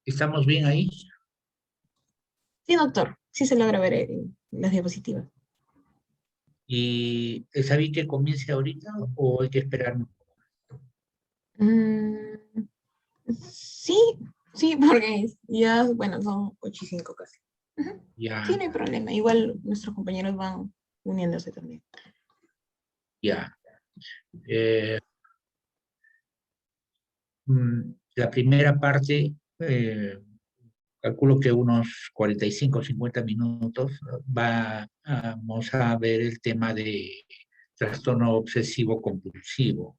¿Estamos bien ahí? Sí, doctor, sí se logra ver en las diapositivas. ¿Y está bien que comience ahorita o hay que esperar? Mm, sí, sí, porque ya, bueno, son 8:05 casi. Ujú. Sí, Ya, no hay problema. Igual nuestros compañeros van uniéndose también. ya. Eh, la primera parte, calculo que unos 45 o 50 minutos, vamos a ver el tema de trastorno obsesivo compulsivo,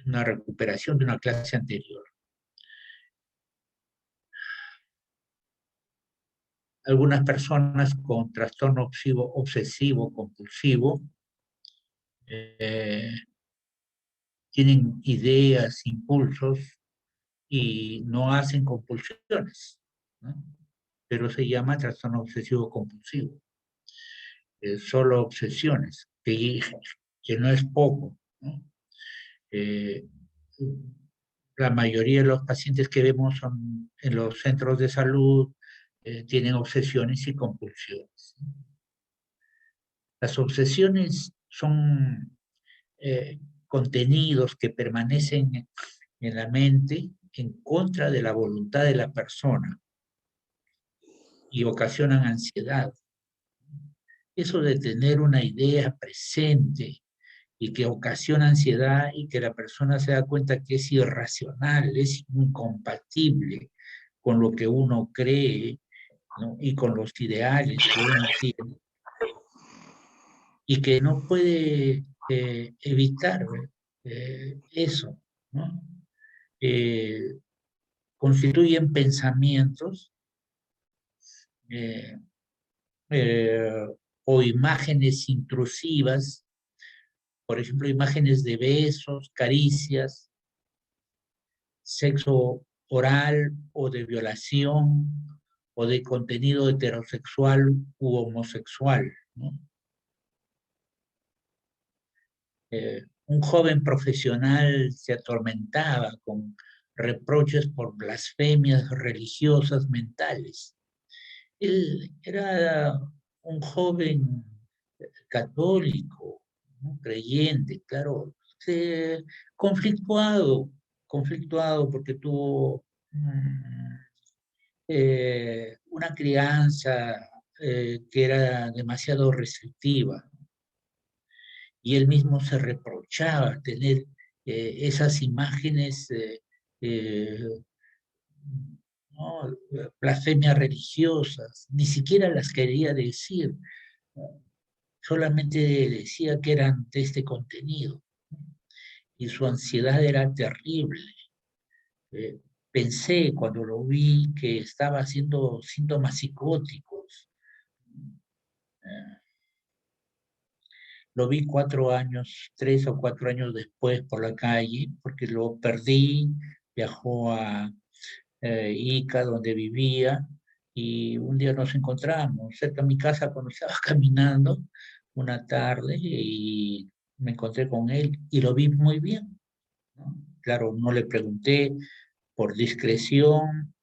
una recuperación de una clase anterior. Algunas personas con trastorno obsesivo compulsivo eh, tienen ideas, impulsos y no hacen compulsiones, ¿no? Pero se llama trastorno obsesivo compulsivo. Solo obsesiones, que no es poco, ¿no? Eh, la mayoría de los pacientes que vemos son en los centros de salud, tienen obsesiones y compulsiones. Las obsesiones son contenidos que permanecen en la mente en contra de la voluntad de la persona y ocasionan ansiedad. Eso de tener una idea presente y que ocasiona ansiedad y que la persona se da cuenta que es irracional, es incompatible con lo que uno cree, ¿no? Y con los ideales que uno tiene y que no puede evitar eso, ¿no? Eh, constituyen pensamientos eh, eh, o imágenes intrusivas, por ejemplo, imágenes de besos, caricias, sexo oral o de violación o de contenido heterosexual u homosexual, ¿no? Un joven profesional se atormentaba con reproches por blasfemias religiosas mentales. Él era un joven católico, ¿no? Creyente, claro, conflictuado, conflictuado porque tuvo una crianza que era demasiado restrictiva y él mismo se reprochaba tener esas imágenes, eh, ¿no? Blasfemias religiosas, ni siquiera las quería decir, ¿no? Solamente decía que eran de este contenido y su ansiedad era terrible. Eh, pensé cuando lo vi que estaba haciendo síntomas psicóticos. Eh, lo vi 4 años, 3 o 4 años después por la calle, porque lo perdí, viajó a Ica, donde vivía, y un día nos encontramos cerca de mi casa cuando estaba caminando una tarde y me encontré con él y lo vi muy bien, ¿no? Claro, no le pregunté por discreción,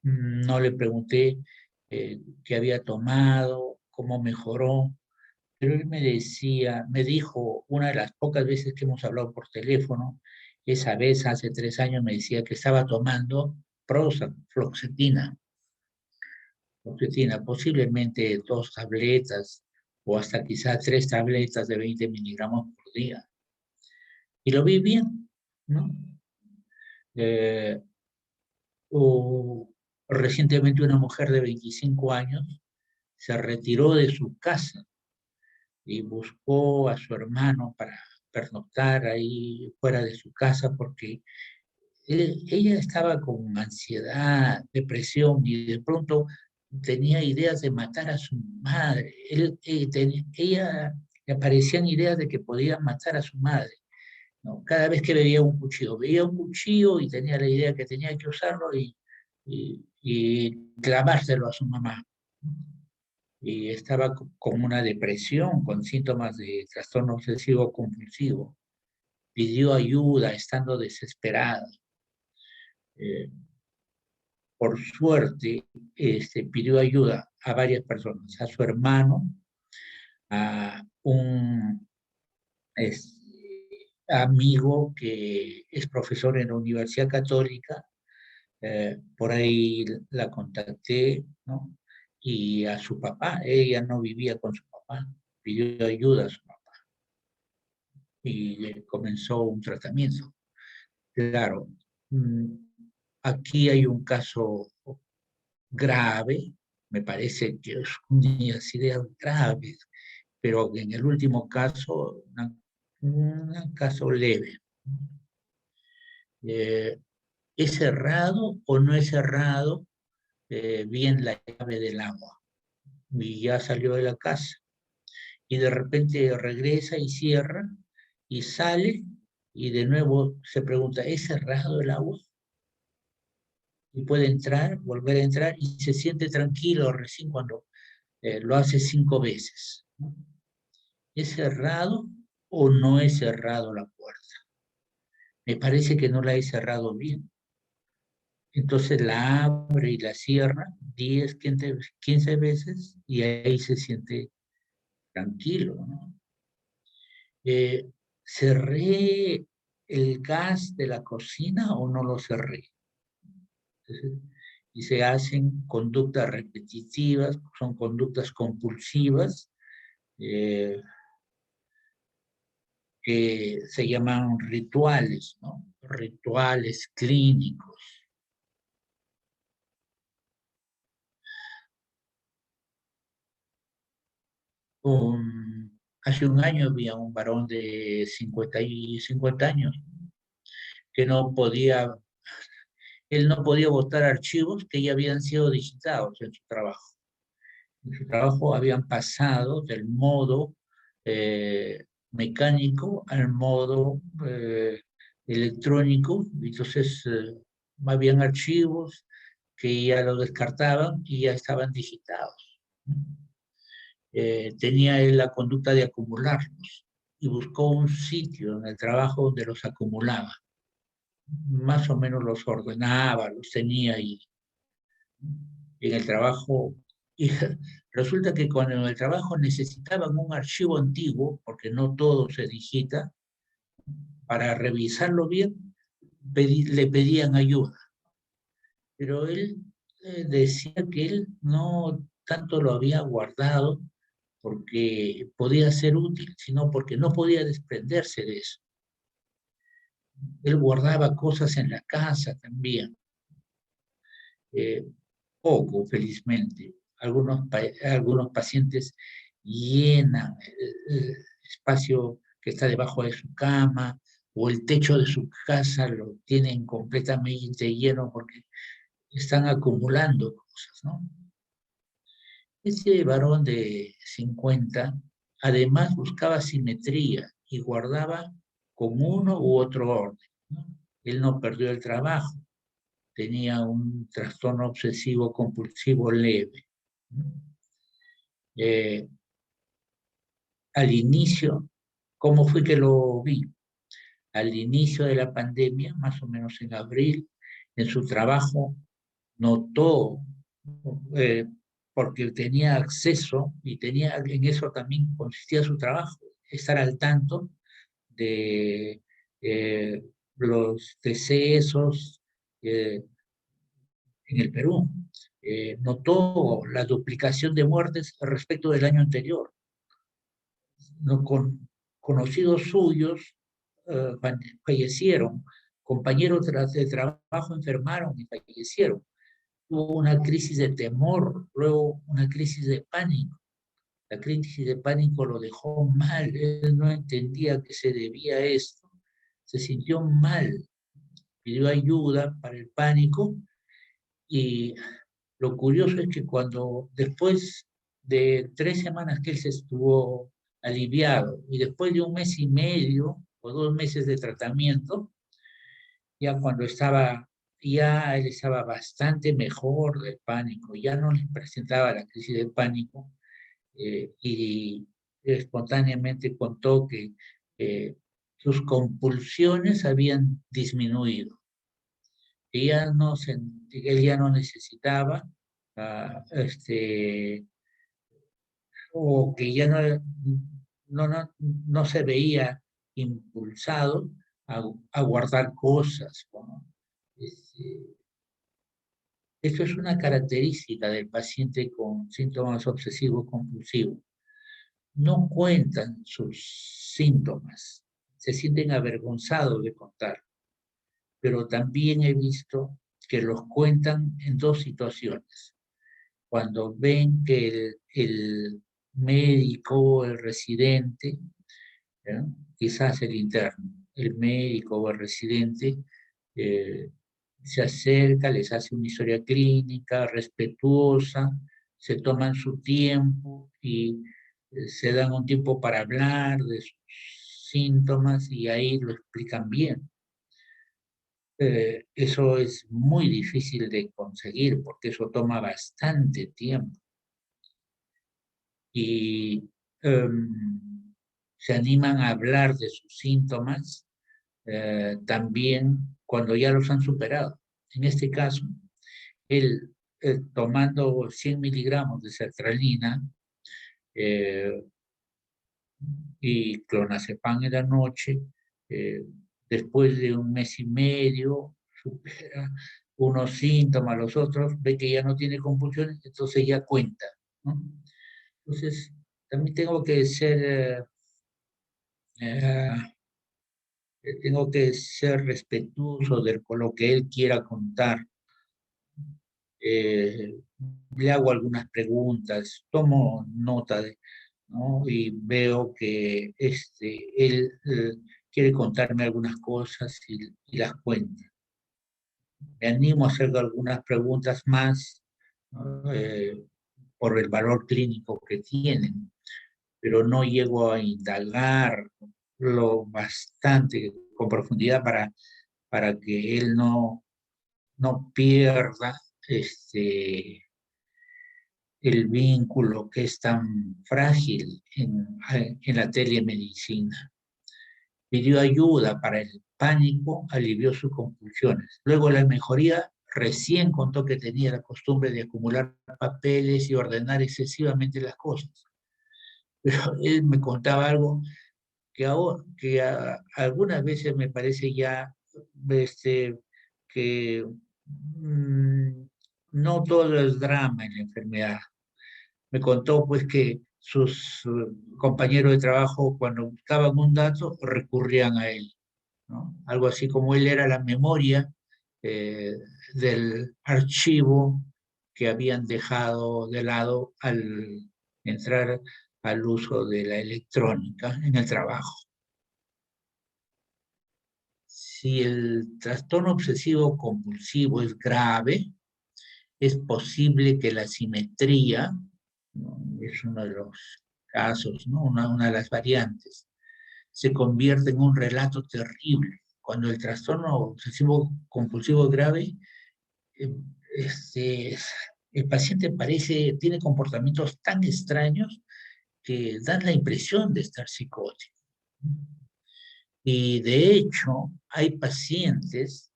no le pregunté qué había tomado, cómo mejoró, pero él me decía, me dijo, una de las pocas veces que hemos hablado por teléfono, esa vez hace 3 años me decía que estaba tomando Prozac, fluoxetina, posiblemente 2 tabletas o hasta quizás 3 tabletas de 20 miligramos por día. Y lo vi bien, ¿no? Eh, o recientemente una mujer de 25 años se retiró de su casa y buscó a su hermano para pernoctar ahí fuera de su casa porque ella estaba con ansiedad, depresión y de pronto tenía ideas de matar a su madre. Ella le aparecían ideas de que podía matar a su madre, ¿no? Cada vez que veía un cuchillo y tenía la idea que tenía que usarlo y clavárselo a su mamá, ¿no? Y estaba con una depresión, con síntomas de trastorno obsesivo compulsivo. Pidió ayuda estando desesperada. Eh, por suerte, pidió ayuda a varias personas, a su hermano, a un amigo que es profesor en la Universidad Católica, por ahí la contacté, ¿no? Y a su papá, ella no vivía con su papá, pidió ayuda a su papá y le comenzó un tratamiento. Claro, aquí hay un caso grave, me parece que es una idea grave, pero en el último caso, un caso leve. ¿Es cerrado o no es cerrado bien la llave del agua? Y ya salió de la casa. Y de repente regresa y cierra y sale y de nuevo se pregunta, ¿es cerrado el agua? Y puede entrar, volver a entrar y se siente tranquilo recién cuando lo hace 5 veces, ¿no? ¿Es cerrado o no es cerrado la puerta? Me parece que no la he cerrado bien. Entonces la abre y la cierra 10, 15 veces y ahí se siente tranquilo, ¿no? Eh, ¿Cerré el gas de la cocina o no lo cerré? Entonces, y se hacen conductas repetitivas, son conductas compulsivas, eh, que se llaman rituales, ¿no? Rituales clínicos. Hace un año había un varón de 50 años que no podía, él no podía botar archivos que ya habían sido digitados en su trabajo. En su trabajo habían pasado del modo mecánico al modo electrónico, entonces habían archivos que ya los descartaban y ya estaban digitados. Tenía él la conducta de acumularlos y buscó un sitio en el trabajo donde los acumulaba. Más o menos los ordenaba, los tenía ahí en el trabajo. Y resulta que cuando en el trabajo necesitaban un archivo antiguo, porque no todo se digita, para revisarlo bien, le pedían ayuda. Pero él decía que él no tanto lo había guardado porque podía ser útil, sino porque no podía desprenderse de eso. Él guardaba cosas en la casa también, eh, poco, felizmente. Algunos pacientes llenan el espacio que está debajo de su cama o el techo de su casa lo tienen completamente lleno porque están acumulando cosas, ¿no? Ese varón de 50 además buscaba simetría y guardaba con uno u otro orden, ¿no? Él no perdió el trabajo, tenía un trastorno obsesivo compulsivo leve, ¿no? Eh, Al inicio, ¿cómo fue que lo vi? Al inicio de la pandemia, más o menos en abril, en su trabajo notó, eh, porque tenía acceso y tenía, en eso también consistía su trabajo, estar al tanto de los decesos en el Perú. Notó la duplicación de muertes respecto del año anterior. No, conocidos suyos fallecieron, compañeros de trabajo enfermaron y fallecieron. Hubo una crisis de temor, luego una crisis de pánico. La crisis de pánico lo dejó mal, él no entendía a qué se debía esto, se sintió mal, pidió ayuda para el pánico y lo curioso es que cuando después de 3 semanas que él se estuvo aliviado y después de un mes y medio o 2 meses de tratamiento, ya cuando estaba, ya él estaba bastante mejor del pánico, ya no le presentaba la crisis de pánico y espontáneamente contó que sus compulsiones habían disminuido. él ya no necesitaba, o que ya no se veía impulsado a guardar cosas, ¿no? Este, Esto es una característica del paciente con síntomas obsesivos compulsivos. No cuentan sus síntomas, se sienten avergonzados de contar, pero también he visto que los cuentan en dos situaciones. Cuando ven que el médico o el residente, ¿ya? Quizás el interno, el médico o el residente, eh, se acerca, les hace una historia clínica respetuosa, se toman su tiempo y se dan un tiempo para hablar de sus síntomas y ahí lo explican bien. Eso es muy difícil de conseguir porque eso toma bastante tiempo. Y se animan a hablar de sus síntomas también cuando ya los han superado. En este caso, él tomando 100 miligramos de sertralina eh, y clonazepam en la noche, eh, después de un mes y medio, supera unos síntomas, los otros, ve que ya no tiene compulsiones, entonces ya cuenta, ¿no? Entonces, también eh, tengo que ser respetuoso con lo que él quiera contar. Eh, Le hago algunas preguntas, tomo nota ¿no? Y veo que él quiere contarme algunas cosas y las cuenta. Me animo a hacer algunas preguntas más, ¿no? Por el valor clínico que tienen, pero no llego a indagar lo bastante con profundidad para que él no pierda el vínculo que es tan frágil en la telemedicina. Pidió ayuda para el pánico, alivió sus compulsiones. Luego la mejoría recién contó que tenía la costumbre de acumular papeles y ordenar excesivamente las cosas. Pero él me contaba algo algunas veces me parece ya este, que no todo es drama en la enfermedad. Me contó pues que sus compañeros de trabajo cuando buscaban un dato recurrían a él, ¿no? Algo así como él era la memoria eh, del archivo que habían dejado de lado al entrar al uso de la electrónica en el trabajo. Si el trastorno obsesivo compulsivo es grave, es posible que la simetría, ¿no? Es uno de los casos, ¿no? Una de las variantes, se convierte en un relato terrible. Cuando el trastorno obsesivo compulsivo es grave, eh, este, el paciente tiene comportamientos tan extraños que dan la impresión de estar psicótico. Y de hecho, hay pacientes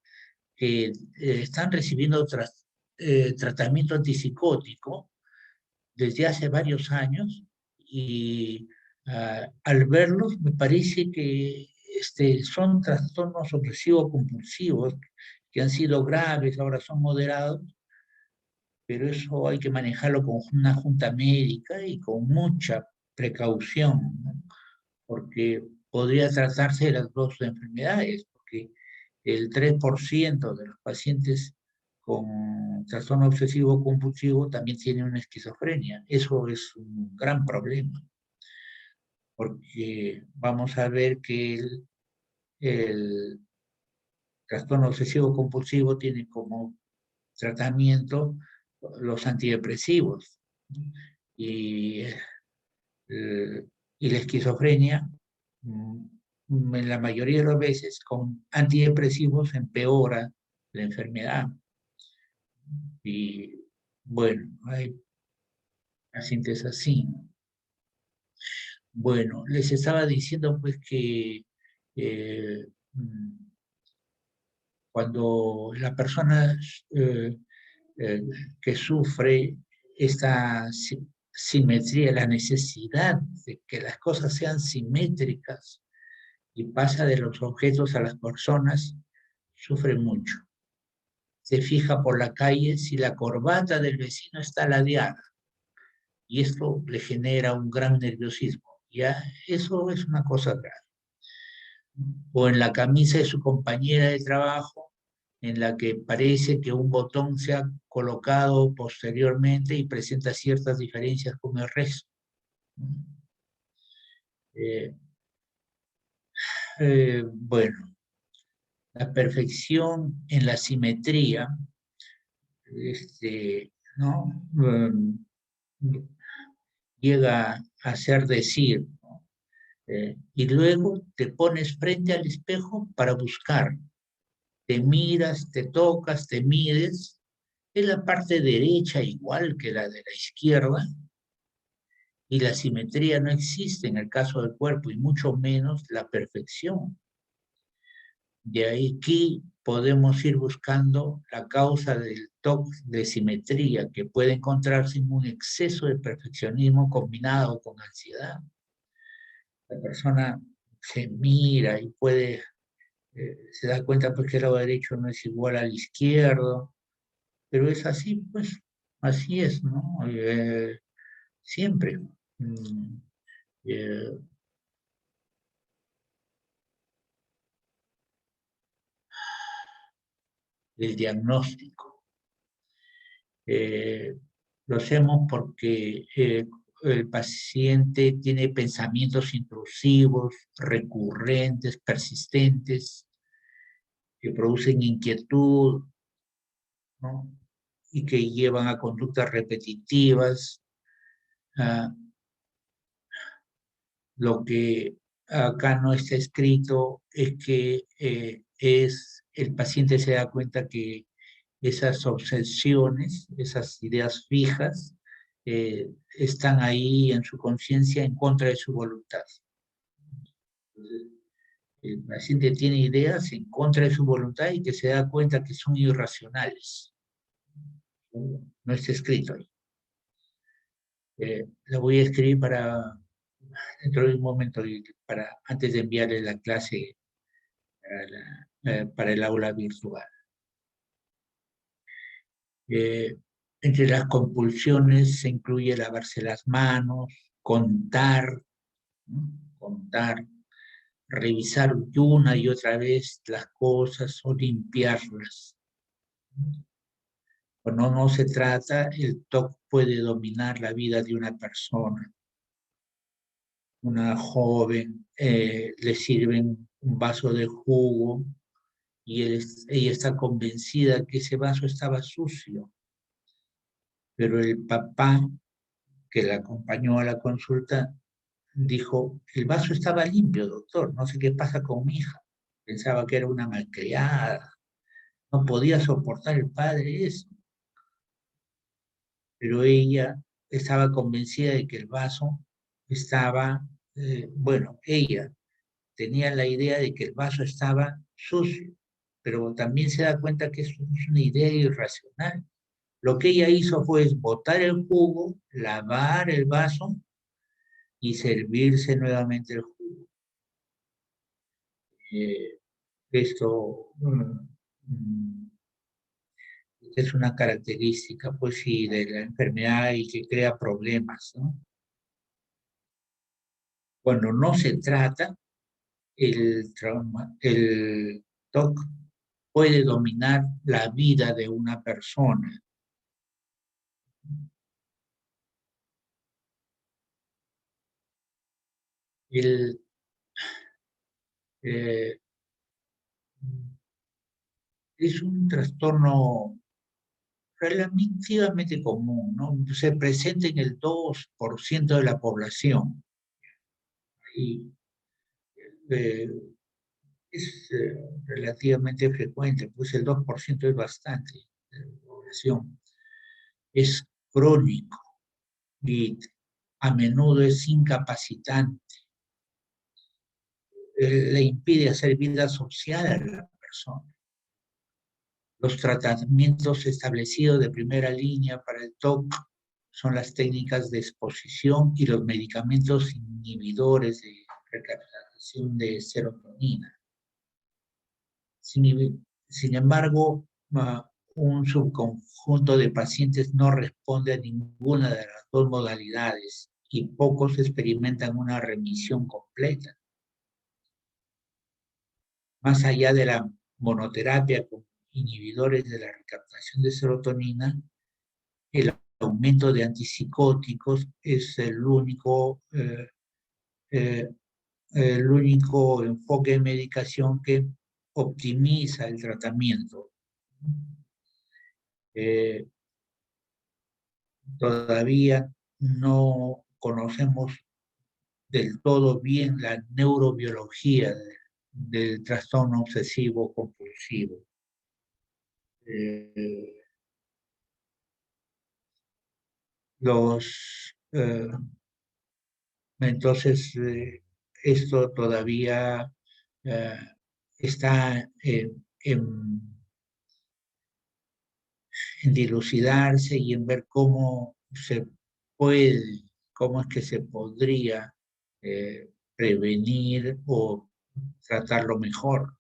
que están recibiendo tratamiento antipsicótico desde hace varios años y al verlos me parece que son trastornos obsesivos compulsivos que han sido graves, ahora son moderados, pero eso hay que manejarlo con una junta médica y con mucha precaución, ¿no? Porque podría tratarse de las dos enfermedades, porque el 3% de los pacientes con trastorno obsesivo compulsivo también tienen una esquizofrenia. Eso es un gran problema, porque vamos a ver que el trastorno obsesivo compulsivo tiene como tratamiento los antidepresivos, ¿no? Y, y la esquizofrenia, en la mayoría de las veces, con antidepresivos empeora la enfermedad. Y bueno, hay pacientes así. Bueno, les estaba diciendo pues que eh, mm, cuando la persona que sufre esta simetría, la necesidad de que las cosas sean simétricas y pasa de los objetos a las personas, sufre mucho. Se fija por la calle si la corbata del vecino está ladeada y esto le genera un gran nerviosismo. Ya, eso es una cosa grave. O en la camisa de su compañera de trabajo, en la que parece que un botón se ha colocado posteriormente y presenta ciertas diferencias con el resto. Bueno, la perfección en la simetría, ¿no? Llega a ser decir, ¿no? Y luego te pones frente al espejo para buscar. Te miras, te tocas, te mides. Es la parte derecha igual que la de la izquierda, y la simetría no existe en el caso del cuerpo, y mucho menos la perfección. De ahí que podemos ir buscando la causa del TOC de simetría, que puede encontrarse en un exceso de perfeccionismo combinado con ansiedad. La persona se mira y puede, se da cuenta pues que el lado derecho no es igual al izquierdo, pero es así, pues, así es, ¿no? Siempre. Mm, eh, el diagnóstico. Eh, lo hacemos porque el paciente tiene pensamientos intrusivos, recurrentes, persistentes, que producen inquietud, ¿no? Y que llevan a conductas repetitivas. Ah, lo que acá no está escrito es que el paciente se da cuenta que esas obsesiones, esas ideas fijas, están ahí en su conciencia en contra de su voluntad. Entonces, el paciente tiene ideas en contra de su voluntad y que se da cuenta que son irracionales. No está escrito ahí. Lo voy a escribir dentro de un momento, antes de enviarle la clase para el aula virtual. Eh, Entre las compulsiones se incluye lavarse las manos, contar, ¿no? Contar, revisar una y otra vez las cosas o limpiarlas. Cuando no se trata, el TOC puede dominar la vida de una persona. Una joven le sirven un vaso de jugo y ella está convencida que ese vaso estaba sucio, pero el papá que la acompañó a la consulta dijo, el vaso estaba limpio, doctor, no sé qué pasa con mi hija. Pensaba que era una malcriada, no podía soportar el padre eso, pero ella estaba convencida de que el vaso estaba, bueno, ella tenía la idea de que el vaso estaba sucio, pero también se da cuenta que es una idea irracional. Lo que ella hizo fue botar el jugo, lavar el vaso y servirse nuevamente el jugo. Esto es una característica, pues sí, de la enfermedad y que crea problemas, ¿no? Cuando no se trata, el TOC puede dominar la vida de una persona. El, eh, es un trastorno relativamente común, ¿no? Se presenta en el 2% de la población y eh, es relativamente frecuente, pues el 2% es bastante de la población. Es crónico y a menudo es incapacitante. Le impide hacer vida social a la persona. Los tratamientos establecidos de primera línea para el TOC son las técnicas de exposición y los medicamentos inhibidores de recaptación de serotonina. Sin embargo, un subconjunto de pacientes no responde a ninguna de las dos modalidades y pocos experimentan una remisión completa. Más allá de la monoterapia con inhibidores de la recaptación de serotonina, el aumento de antipsicóticos es el único enfoque de medicación que optimiza el tratamiento. Todavía no conocemos del todo bien la neurobiología del trastorno obsesivo compulsivo. Entonces, esto todavía está en dilucidarse y en ver cómo se puede, cómo es que se podría prevenir o tratarlo mejor.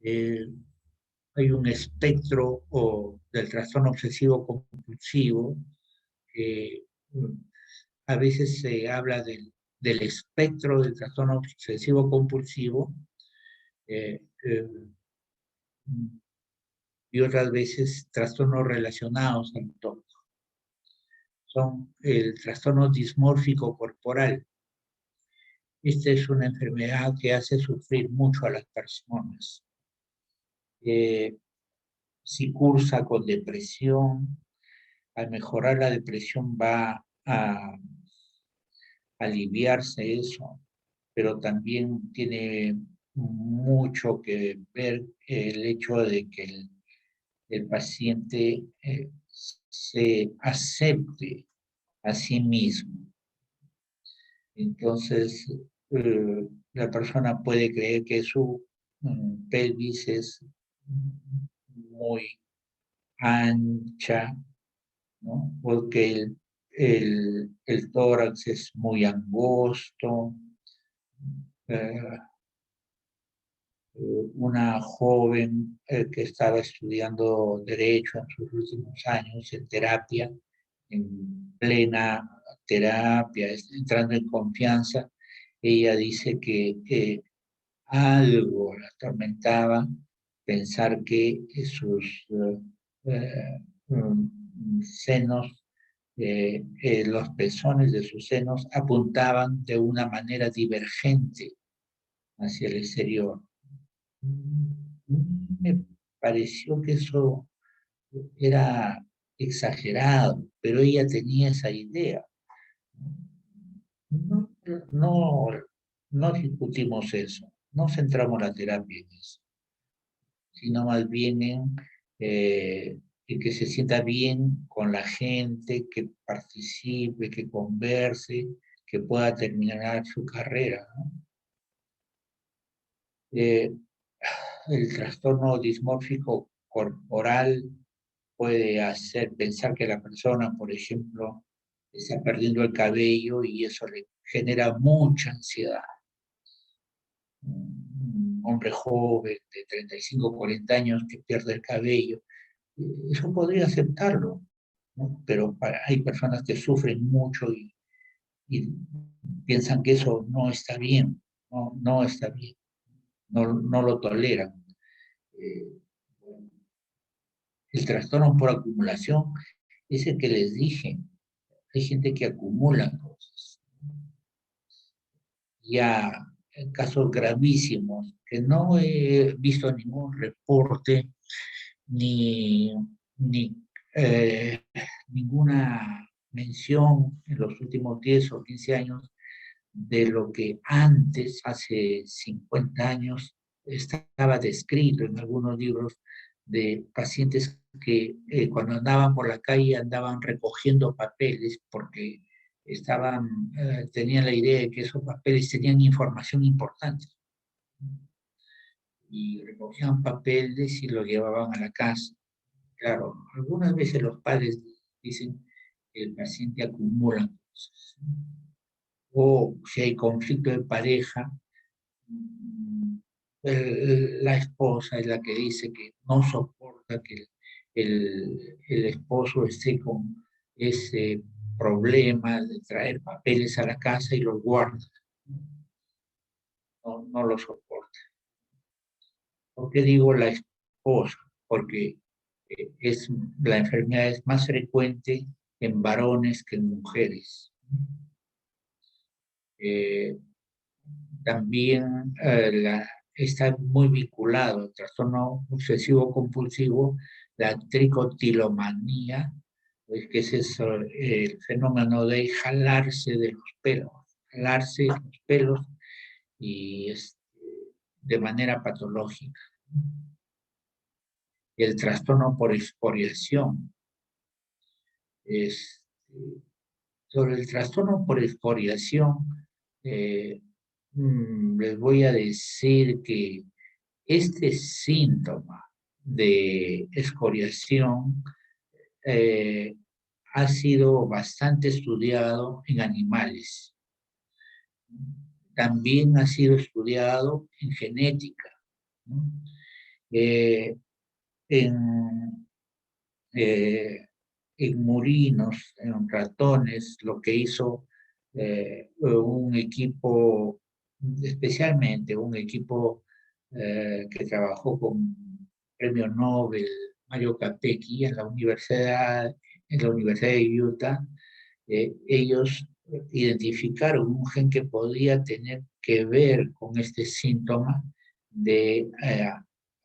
Hay un espectro del trastorno obsesivo compulsivo que a veces se habla del espectro del trastorno obsesivo compulsivo y otras veces trastornos relacionados al TOC. Son el trastorno dismórfico corporal. Esta es una enfermedad que hace sufrir mucho a las personas. Si cursa con depresión, al mejorar la depresión va a aliviarse eso, pero también tiene mucho que ver el hecho de que el paciente se acepte a sí mismo. Entonces, la persona puede creer que su pelvis es muy ancha, ¿no? Porque el tórax es muy angosto. Una joven que estaba estudiando Derecho en sus últimos años en terapia, en plena terapia, entrando en confianza, ella dice que algo la atormentaba pensar que sus senos, los pezones de sus senos apuntaban de una manera divergente hacia el exterior. Me pareció que eso era exagerado, pero ella tenía esa idea. No, no, no discutimos eso, no centramos la terapia en eso, sino más bien en que se sienta bien con la gente, que participe, que converse, que pueda terminar su carrera, ¿no? El trastorno dismórfico corporal puede hacer pensar que la persona, por ejemplo, está perdiendo el cabello y eso le genera mucha ansiedad. Un hombre joven de 35 o 40 años que pierde el cabello, eso podría aceptarlo, ¿no? Pero hay personas que sufren mucho y piensan que eso no está bien, no está bien, no lo toleran. El trastorno por acumulación es el que les dije. Hay gente que acumula cosas. Ya en casos gravísimos, que no he visto ningún reporte ni ninguna mención en los últimos 10 o 15 años de lo que antes, hace 50 años, estaba descrito en algunos libros de pacientes que cuando andaban por la calle andaban recogiendo papeles porque tenían la idea de que esos papeles tenían información importante. y recogían papeles y lo llevaban a la casa. Claro, algunas veces los padres dicen que el paciente acumula cosas. O si hay conflicto de pareja, la esposa es la que dice que no soporta que el esposo esté con ese problema de traer papeles a la casa y los guarda. No lo soporta. ¿Por qué digo la esposa? Porque la enfermedad es más frecuente en varones que en mujeres. Eh, También está muy vinculado al trastorno obsesivo compulsivo, la tricotilomanía, pues, que es eso, el fenómeno de jalarse los pelos y de manera patológica. El trastorno por excoriación. Es, sobre el trastorno por excoriación, les voy a decir que este síntoma de excoriación ha sido bastante estudiado en animales. También ha sido estudiado en genética, ¿no? En, en murinos, en ratones, lo que hizo un equipo, especialmente un equipo que trabajó con premio Nobel Mario Capecchi en la Universidad de Utah. Ellos identificaron un gen que podía tener que ver con este síntoma de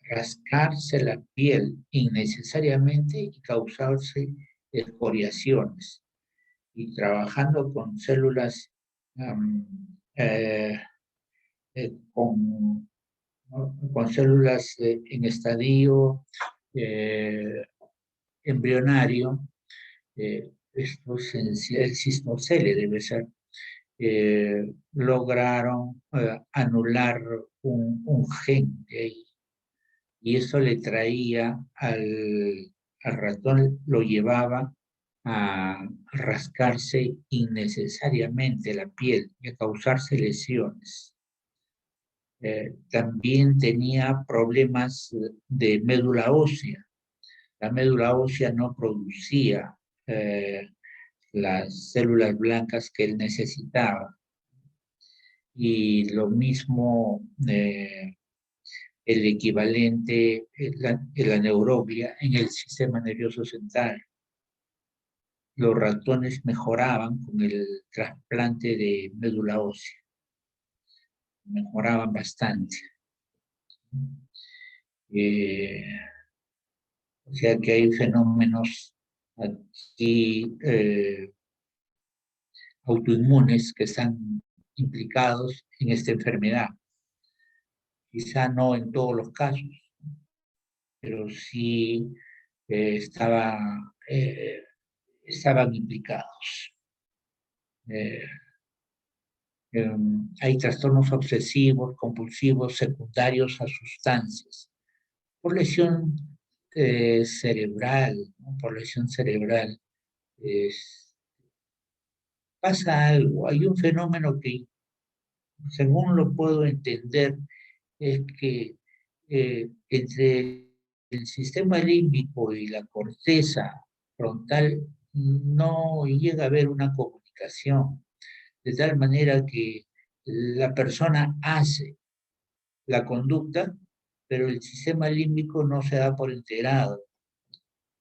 rascarse la piel innecesariamente y causarse escoriaciones. Y trabajando con células um, eh, con, ¿no? Con células en estadio embrionario, esto es el cisnocele debe ser, lograron anular un gen de ahí. Y eso le traía al ratón, lo llevaba a rascarse innecesariamente la piel y a causarse lesiones. También tenía problemas de médula ósea. La médula ósea no producía las células blancas que él necesitaba. Y lo mismo el equivalente, la neuroglia en el sistema nervioso central. Los ratones mejoraban con el trasplante de médula ósea. Mejoraban bastante. O sea que hay fenómenos aquí autoinmunes que están implicados en esta enfermedad. Quizá no en todos los casos, pero sí estaban implicados. Hay trastornos obsesivos, compulsivos, secundarios a sustancias, por lesión cerebral, ¿no? Por lesión cerebral. Pasa algo, hay un fenómeno que, según lo puedo entender, es que entre el sistema límbico y la corteza frontal no llega a haber una comunicación, de tal manera que la persona hace la conducta, pero el sistema límbico no se da por enterado,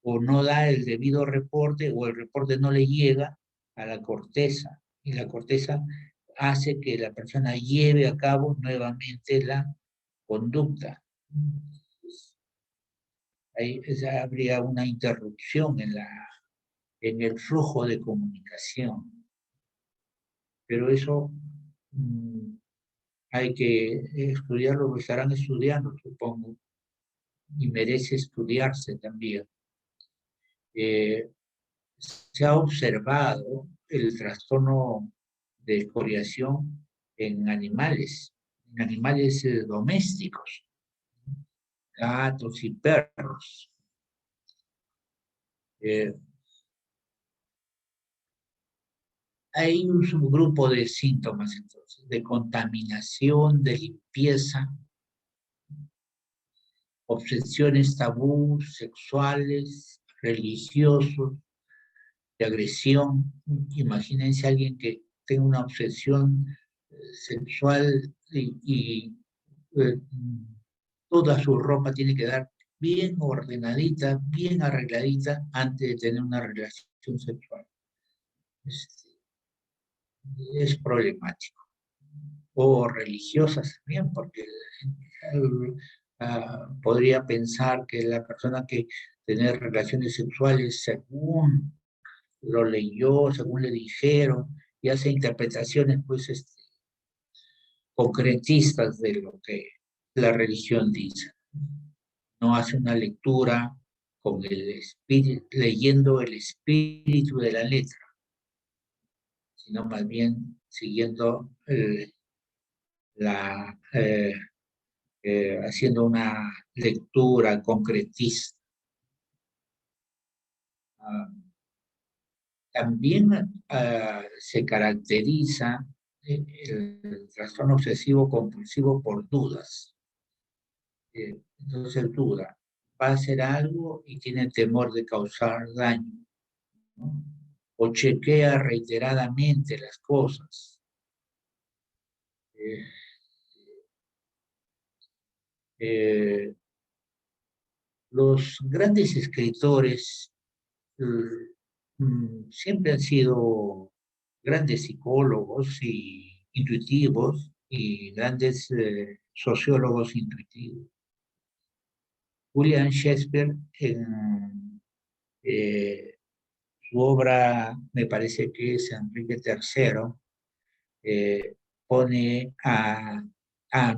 o no da el debido reporte, o el reporte no le llega a la corteza, y la corteza hace que la persona lleve a cabo nuevamente la conducta. Ahí habría una interrupción en el flujo de comunicación. Pero eso hay que estudiarlo, lo estarán estudiando, supongo, y merece estudiarse también. Se ha observado el trastorno de escoriación en animales domésticos. gatos y perros. Hay un subgrupo de síntomas, entonces, de contaminación, de limpieza, obsesiones tabús, sexuales, religiosos, de agresión. Imagínense a alguien que tenga una obsesión sexual y toda su ropa tiene que dar bien ordenadita, bien arregladita antes de tener una relación sexual. Es problemático. O religiosas también, porque podría pensar que la persona que tener relaciones sexuales según lo leyó, según le dijeron, y hace interpretaciones pues concretistas de lo que la religión dice. No hace una lectura con el espíritu, leyendo el espíritu de la letra, sino más bien siguiendo haciendo una lectura concretista. También se caracteriza el trastorno obsesivo compulsivo por dudas. Entonces duda, va a hacer algo y tiene temor de causar daño, ¿no? O chequea reiteradamente las cosas. Los grandes escritores siempre han sido grandes psicólogos y intuitivos y grandes sociólogos intuitivos. William Shakespeare en su obra, me parece que es Enrique III, pone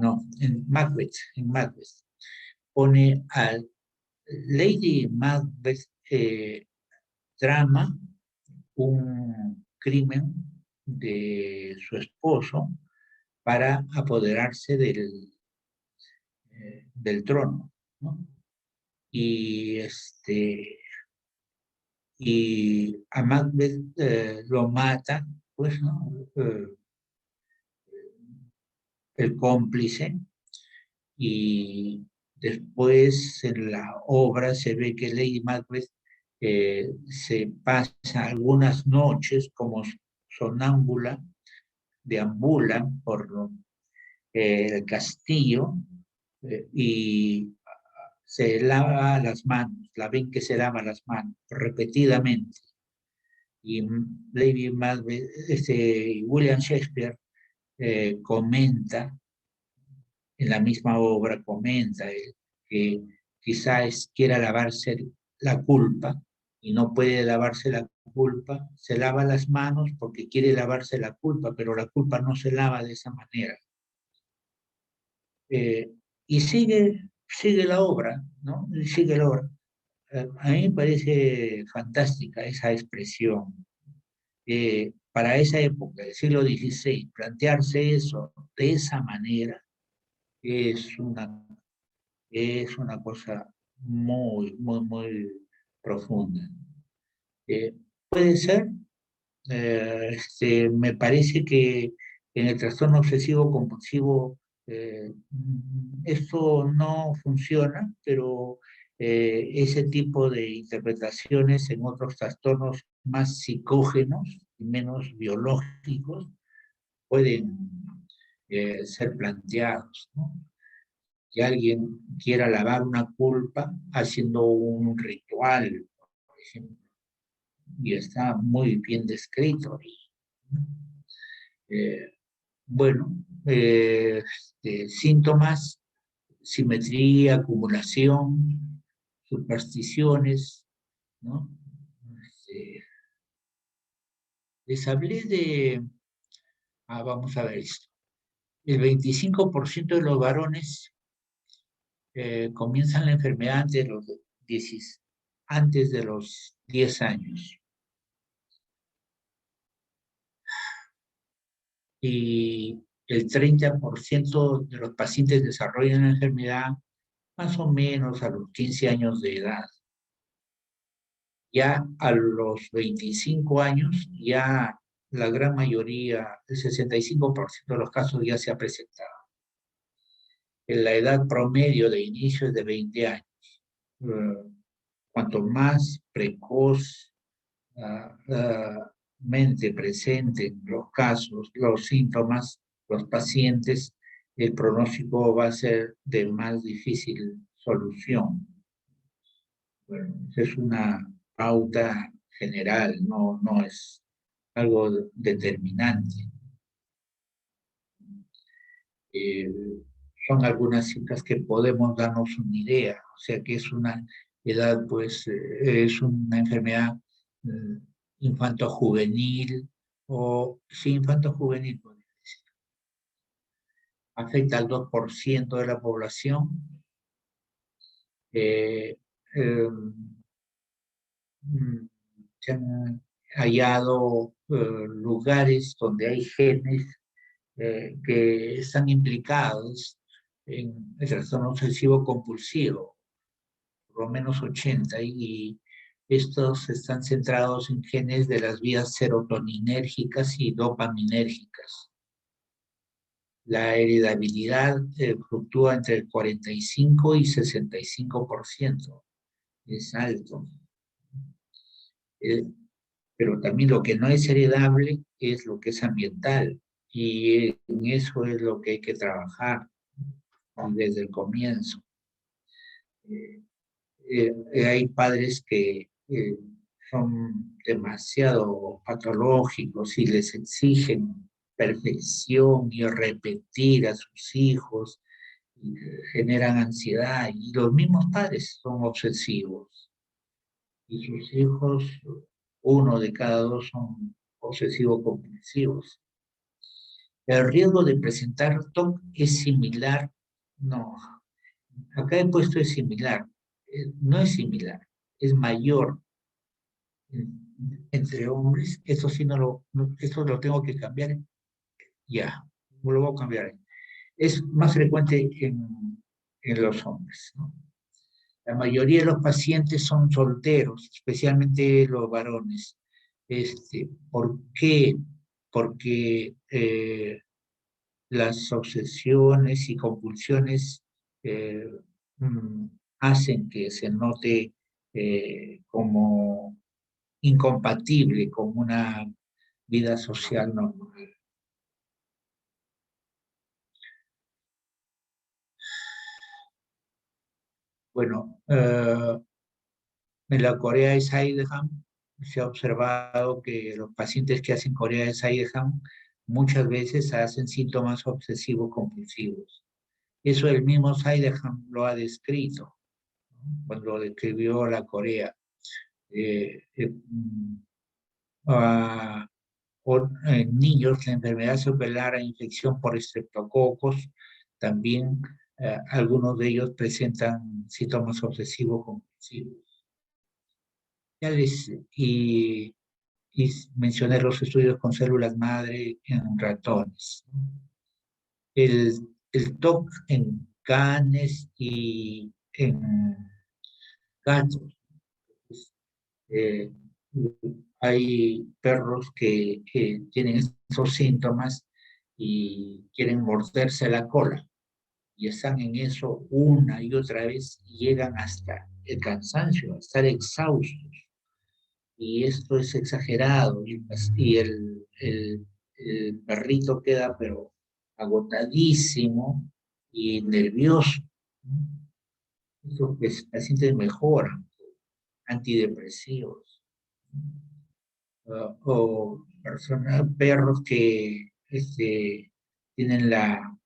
no, en Macbeth, pone a Lady Macbeth trama un crimen de su esposo para apoderarse del trono, ¿no? Y a Macbeth lo mata, pues, ¿no? El cómplice, y después en la obra se ve que Lady Macbeth se pasa algunas noches como sonámbula, deambula por el castillo y se lava las manos, la ven que se lava las manos repetidamente. Y Lady Macbeth, William Shakespeare comenta, en la misma obra comenta que quizás quiera lavarse la culpa y no puede lavarse la culpa, se lava las manos porque quiere lavarse la culpa, pero la culpa no se lava de esa manera. Y sigue la obra, ¿no? Sigue la obra. A mí me parece fantástica esa expresión. Para esa época, del siglo XVI, plantearse eso de esa manera es una cosa muy, muy, muy profunda. Puede ser, me parece que en el trastorno obsesivo compulsivo esto no funciona, pero ese tipo de interpretaciones en otros trastornos más psicógenos y menos biológicos pueden ser planteados, ¿no? Que alguien quiera lavar una culpa haciendo un ritual, por ejemplo, y está muy bien descrito. Eh, bueno, síntomas, simetría, acumulación, supersticiones, ¿no? Les hablé vamos a ver esto, el 25% de los varones comienzan la enfermedad antes de los 10 años. Y el 30% de los pacientes desarrollan la enfermedad más o menos a los 15 años de edad. Ya a los 25 años, ya la gran mayoría, el 65% de los casos ya se ha presentado. En la edad promedio de inicio es de 20 años. Cuanto más precoz mente presenten los casos, los síntomas, los pacientes, el pronóstico va a ser de más difícil solución. Bueno, es una pauta general, no es algo determinante. Eh, Son algunas cifras que podemos darnos una idea, o sea que es una edad, pues, es una enfermedad infanto-juvenil, o sí, infanto-juvenil, afecta al 2% de la población. Eh, eh, Se han hallado lugares donde hay genes que están implicados en el trastorno obsesivo compulsivo, por lo menos 80, y estos están centrados en genes de las vías serotoninérgicas y dopaminérgicas. La heredabilidad fluctúa entre el 45 y 65%. Es alto. Pero también lo que no es heredable es lo que es ambiental. Y en eso es lo que hay que trabajar desde el comienzo. Hay padres que son demasiado patológicos y les exigen perfección y repetir a sus hijos, y generan ansiedad, y los mismos padres son obsesivos y sus hijos, 1 de cada 2 son obsesivos compulsivos. El riesgo de presentar TOC es similar, no, acá he puesto es similar, no es similar, es mayor entre hombres. Eso sí eso lo tengo que cambiar, ya, lo voy a cambiar. Es más frecuente en los hombres, ¿no? La mayoría de los pacientes son solteros, especialmente los varones. ¿Por qué? Porque las obsesiones y compulsiones eh, mm, hacen que se note como incompatible con una vida social normal. Bueno, en la Corea de Sydenham se ha observado que los pacientes que hacen Corea de Sydenham muchas veces hacen síntomas obsesivos compulsivos. Eso el mismo Sydenham lo ha descrito, ¿no? Cuando describió la Corea. A en niños la enfermedad celular a infección por estreptococos, también algunos de ellos presentan síntomas obsesivos compulsivos. Y mencioné los estudios con células madre en ratones. El TOC en canes y en gatos. Eh, Hay perros que tienen estos síntomas y quieren morderse la cola, y están en eso una y otra vez y llegan hasta el cansancio, a estar exhaustos. Y esto es exagerado, y el perrito queda pero agotadísimo y nervioso. Estos pacientes mejoran, antidepresivos. O perros que tienen la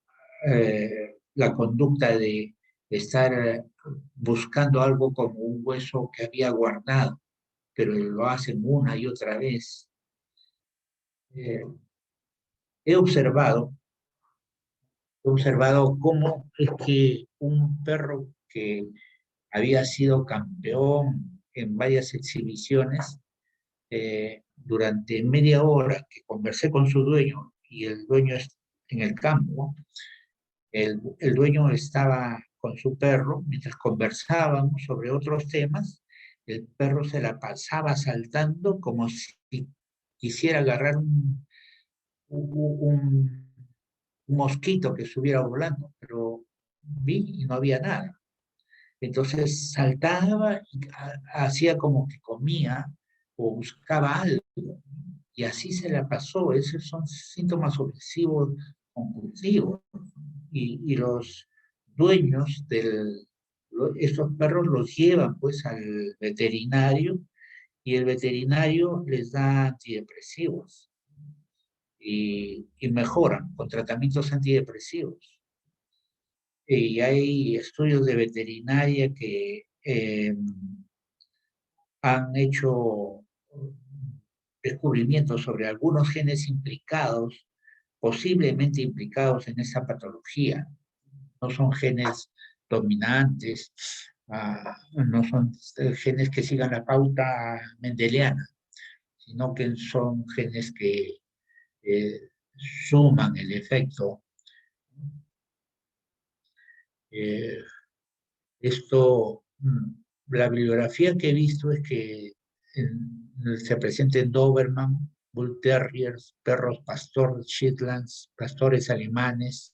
conducta de estar buscando algo como un hueso que había guardado, pero lo hacen una y otra vez. Eh, he observado cómo es que un perro que había sido campeón en varias exhibiciones, durante media hora que conversé con su dueño, y el dueño en el campo, el dueño estaba con su perro, mientras conversábamos sobre otros temas, el perro se la pasaba saltando como si quisiera agarrar un mosquito que estuviera volando, pero vi y no había nada. Entonces saltaba y hacía como que comía o buscaba algo. Y así se la pasó. Esos son síntomas obsesivos compulsivos. Y los dueños estos perros los llevan pues al veterinario y el veterinario les da antidepresivos y mejoran con tratamientos antidepresivos. Y hay estudios de veterinaria que han hecho descubrimientos sobre algunos genes implicados, posiblemente implicados en esa patología. No son genes dominantes, no son genes que sigan la pauta mendeliana, sino que son genes que suman el efecto. Eh, Esto, la bibliografía que he visto es que se presenten Doberman, Bull Terriers, perros pastor, Shetlands, pastores alemanes.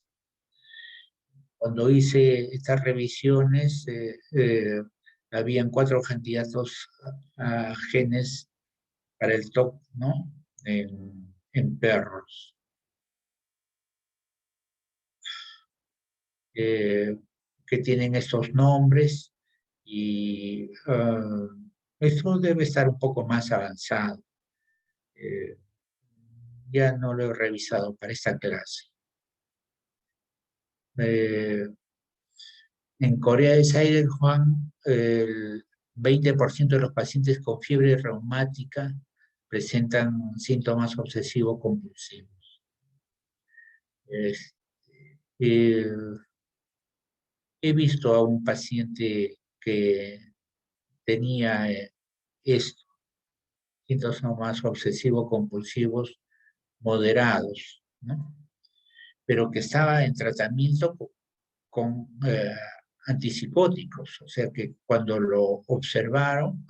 Cuando hice estas revisiones, habían 4 candidatos a genes para el TOC, ¿no? En perros. Que tienen estos nombres y esto debe estar un poco más avanzado. Ya no lo he revisado para esta clase. En Corea del Sur, Juan, el 20% de los pacientes con fiebre reumática presentan síntomas obsesivo-compulsivos. Eh, he visto a un paciente que tenía estos síntomas obsesivo-compulsivos moderados, ¿no? Pero que estaba en tratamiento con antipsicóticos, o sea que cuando lo observaron,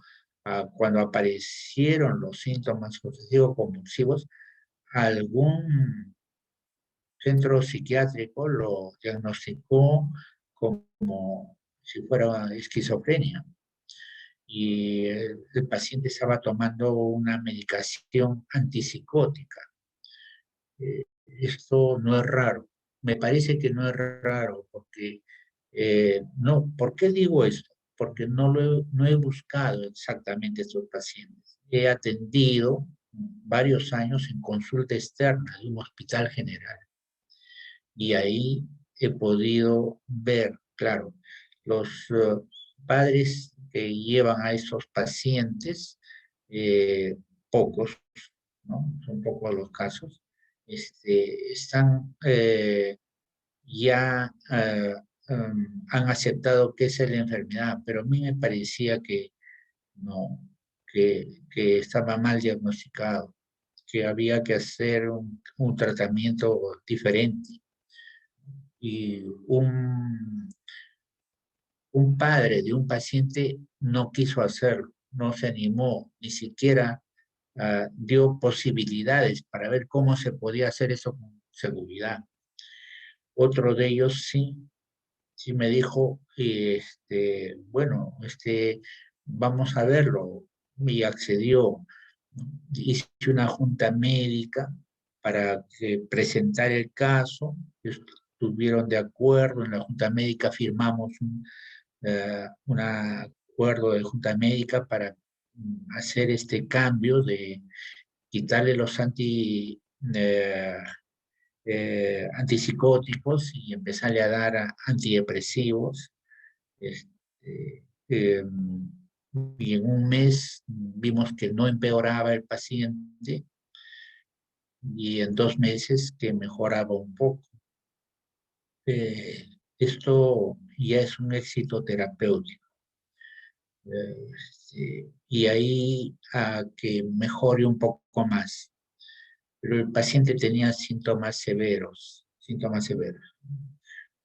cuando aparecieron los síntomas obsesivos-compulsivos, algún centro psiquiátrico lo diagnosticó como si fuera esquizofrenia. Y el paciente estaba tomando una medicación antipsicótica. Esto no es raro. Me parece que no es raro porque, no, ¿por qué digo esto? Porque no he buscado exactamente estos pacientes. He atendido varios años en consulta externa de un hospital general y ahí he podido ver, claro, los padres que llevan a esos pacientes, pocos, ¿no? Son pocos los casos, están ya han aceptado que esa es la enfermedad, pero a mí me parecía que no, que estaba mal diagnosticado, que había que hacer un tratamiento diferente. Y un padre de un paciente no quiso hacerlo, no se animó, ni siquiera dio posibilidades para ver cómo se podía hacer eso con seguridad. Otro de ellos sí me dijo, bueno, vamos a verlo, y accedió. Hice una junta médica para presentar el caso, estuvieron de acuerdo, en la junta médica firmamos un acuerdo de junta médica para hacer este cambio de quitarle los antipsicóticos y empezarle a dar antidepresivos. Este, eh, y en un mes vimos que no empeoraba el paciente y en 2 meses que mejoraba un poco. Esto ya es un éxito terapéutico. Y ahí a que mejore un poco más. Pero el paciente tenía síntomas severos, síntomas severos.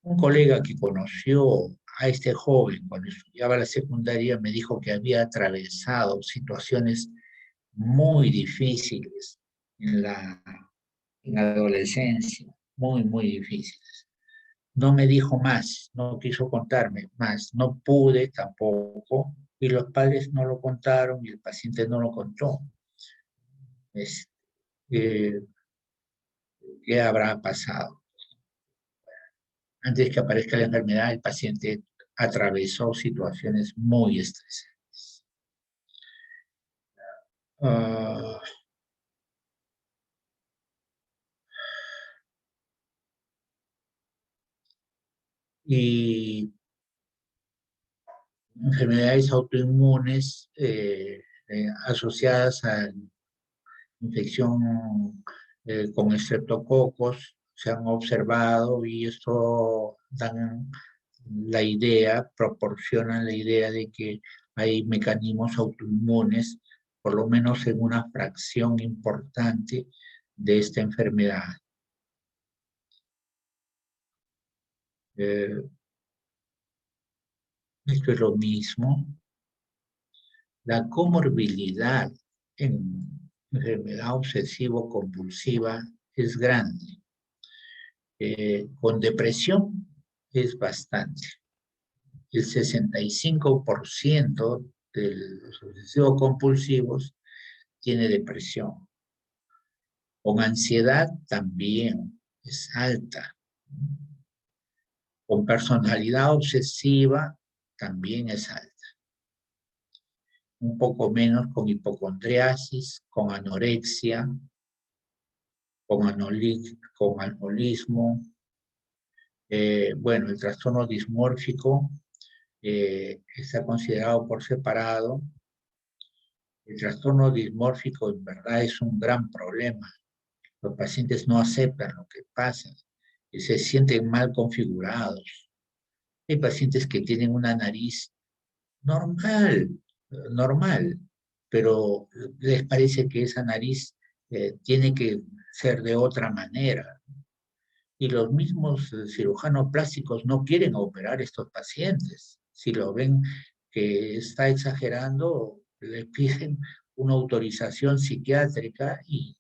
Un colega que conoció a este joven, cuando estudiaba la secundaria, me dijo que había atravesado situaciones muy difíciles en la adolescencia, muy, muy difíciles. No me dijo más, no quiso contarme más, no pude tampoco, y los padres no lo contaron y el paciente no lo contó. Es, eh, ¿Qué habrá pasado? Antes que aparezca la enfermedad, el paciente atravesó situaciones muy estresantes. Uh, y enfermedades autoinmunes asociadas a infección con estreptococos se han observado y esto dan la idea, proporcionan la idea de que hay mecanismos autoinmunes, por lo menos en una fracción importante de esta enfermedad. Eh, Esto es lo mismo. La comorbilidad en enfermedad obsesivo-compulsiva es grande. Con depresión es bastante. El 65% de los obsesivos compulsivos tiene depresión. Con ansiedad también es alta. Con personalidad obsesiva también es alta. Un poco menos con hipocondriasis, con anorexia, con alcoholismo. Bueno, el trastorno dismórfico está considerado por separado. El trastorno dismórfico en verdad es un gran problema. Los pacientes no aceptan lo que pasa y se sienten mal configurados. Hay pacientes que tienen una nariz normal, pero les parece que esa nariz tiene que ser de otra manera. Y los mismos cirujanos plásticos no quieren operar a estos pacientes. Si lo ven que está exagerando, le piden una autorización psiquiátrica y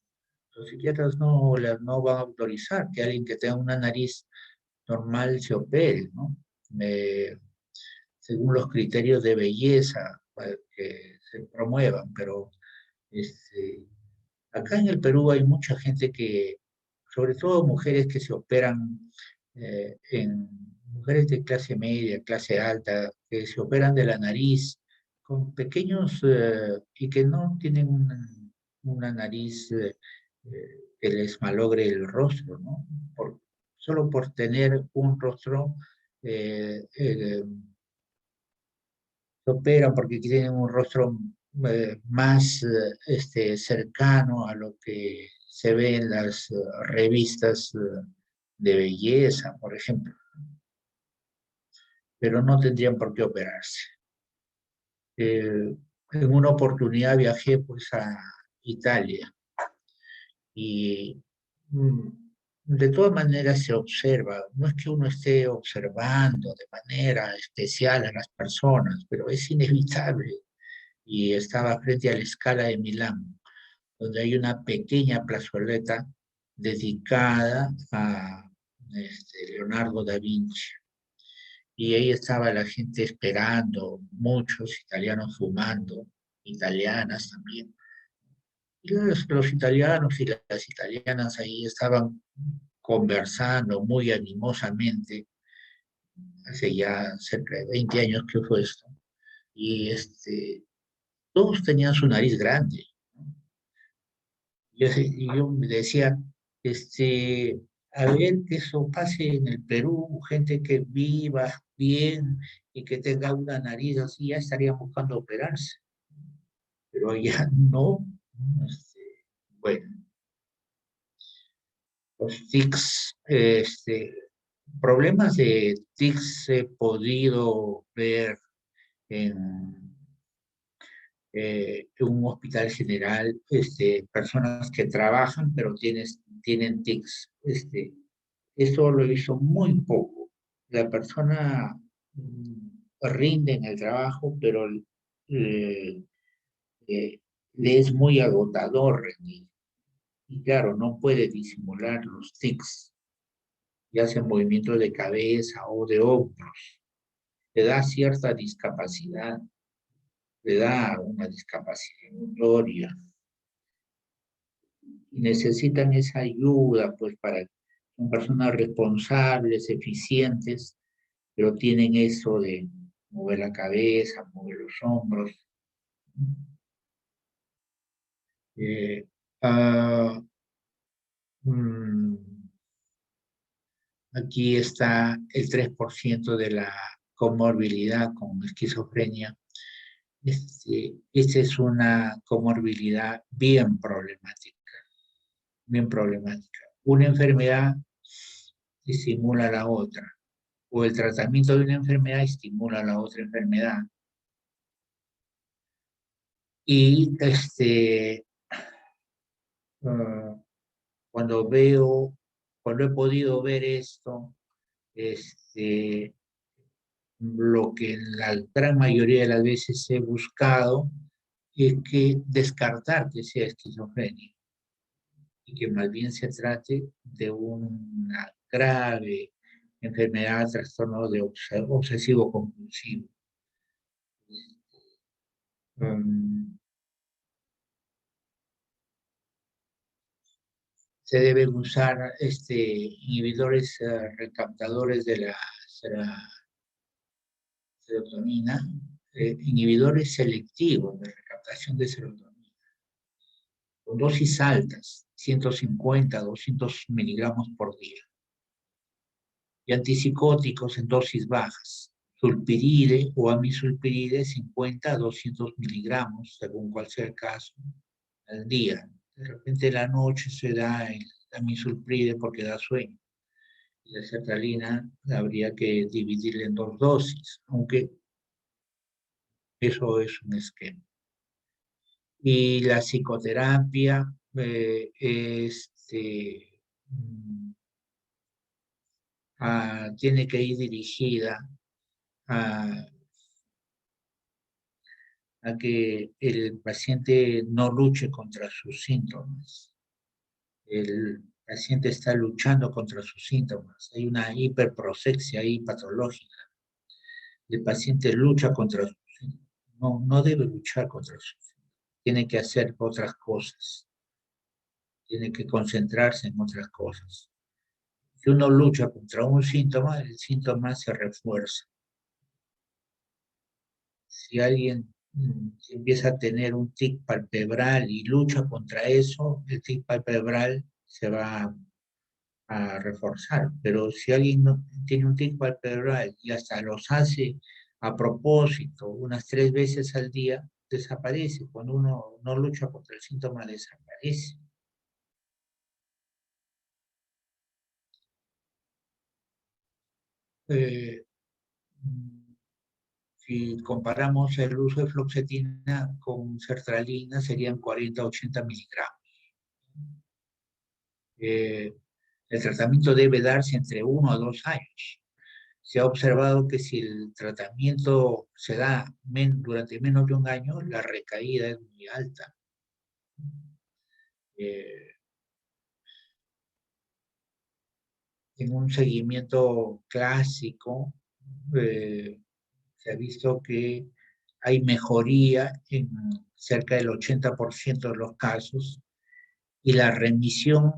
los psiquiatras no van a autorizar que alguien que tenga una nariz normal se opere, ¿no? Según los criterios de belleza que se promuevan, pero acá en el Perú hay mucha gente que, sobre todo mujeres que se operan, mujeres de clase media, clase alta, que se operan de la nariz con pequeños y que no tienen una nariz que les malogre el rostro, ¿no? Solo por tener un rostro se operan porque tienen un rostro más cercano a lo que se ve en las revistas de belleza, por ejemplo, pero no tendrían por qué operarse. En una oportunidad viajé pues a Italia y de todas maneras se observa, no es que uno esté observando de manera especial a las personas, pero es inevitable. Y estaba frente a la Scala de Milán, donde hay una pequeña plazoleta dedicada a Leonardo da Vinci. Y ahí estaba la gente esperando, muchos italianos fumando, italianas también. Y los italianos y las italianas ahí estaban conversando muy animosamente, hace ya cerca de 20 años que fue esto. Y todos tenían su nariz grande. Yo me decía, a ver que eso pase en el Perú, gente que viva bien y que tenga una nariz así, ya estarían buscando operarse. Pero ya no. Bueno, los tics, problemas de tics he podido ver en un hospital general, personas que trabajan pero tienen tics. Esto lo hizo muy poco. La persona rinde en el trabajo, pero eh, le es muy agotador rendir. Y claro, no puede disimular los tics, ya sea movimientos de cabeza o de hombros. Le da cierta discapacidad, le da una discapacidad notoria. Y necesitan esa ayuda, pues, son personas responsables, eficientes, pero tienen eso de mover la cabeza, mover los hombros. Eh, ah, mm, Aquí está el 3% de la comorbilidad con esquizofrenia. Esta es una comorbilidad bien problemática, bien problemática. Una enfermedad estimula la otra, o el tratamiento de una enfermedad estimula la otra enfermedad. Y uh, cuando he podido ver esto, lo que la gran mayoría de las veces he buscado es que descartar que sea esquizofrenia y que más bien se trate de una grave enfermedad, trastorno de obsesivo compulsivo. Um, Se deben usar inhibidores recaptadores de la serotonina, inhibidores selectivos de recaptación de serotonina, con dosis altas, 150, 200 miligramos por día, y antipsicóticos en dosis bajas, sulpiride o amisulpiride, 50 a 200 miligramos, según cual sea el caso, al día. De repente en la noche se da el amisulpride porque da sueño. Y la sertralina habría que dividirla en dos dosis, aunque eso es un esquema. Y la psicoterapia mm, tiene que ir dirigida a, a que el paciente no luche contra sus síntomas. El paciente está luchando contra sus síntomas. Hay una hiperprosexia ahí patológica. El paciente lucha contra sus síntomas. No, no debe luchar contra sus síntomas. Tiene que hacer otras cosas. Tiene que concentrarse en otras cosas. Si uno lucha contra un síntoma, el síntoma se refuerza. Si alguien empieza a tener un tic palpebral y lucha contra eso, el tic palpebral se va a reforzar. Pero si alguien no tiene un tic palpebral y hasta los hace a propósito unas 3 veces al día, desaparece. Cuando uno no lucha contra el síntoma, desaparece. Eh, Si comparamos el uso de fluoxetina con sertralina, serían 40 a 80 miligramos. El tratamiento debe darse entre 1 a 2 años. Se ha observado que si el tratamiento se da durante menos de un año, la recaída es muy alta. En un seguimiento clásico, se ha visto que hay mejoría en cerca del 80% de los casos y la remisión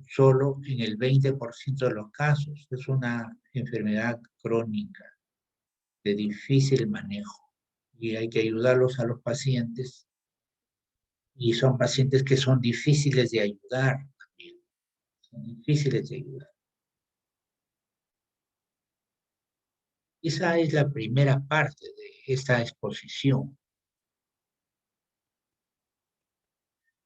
solo en el 20% de los casos. Es una enfermedad crónica de difícil manejo y hay que ayudarlos a los pacientes, y son pacientes que son difíciles de ayudar también, son difíciles de ayudar. Esa es la primera parte de esta exposición.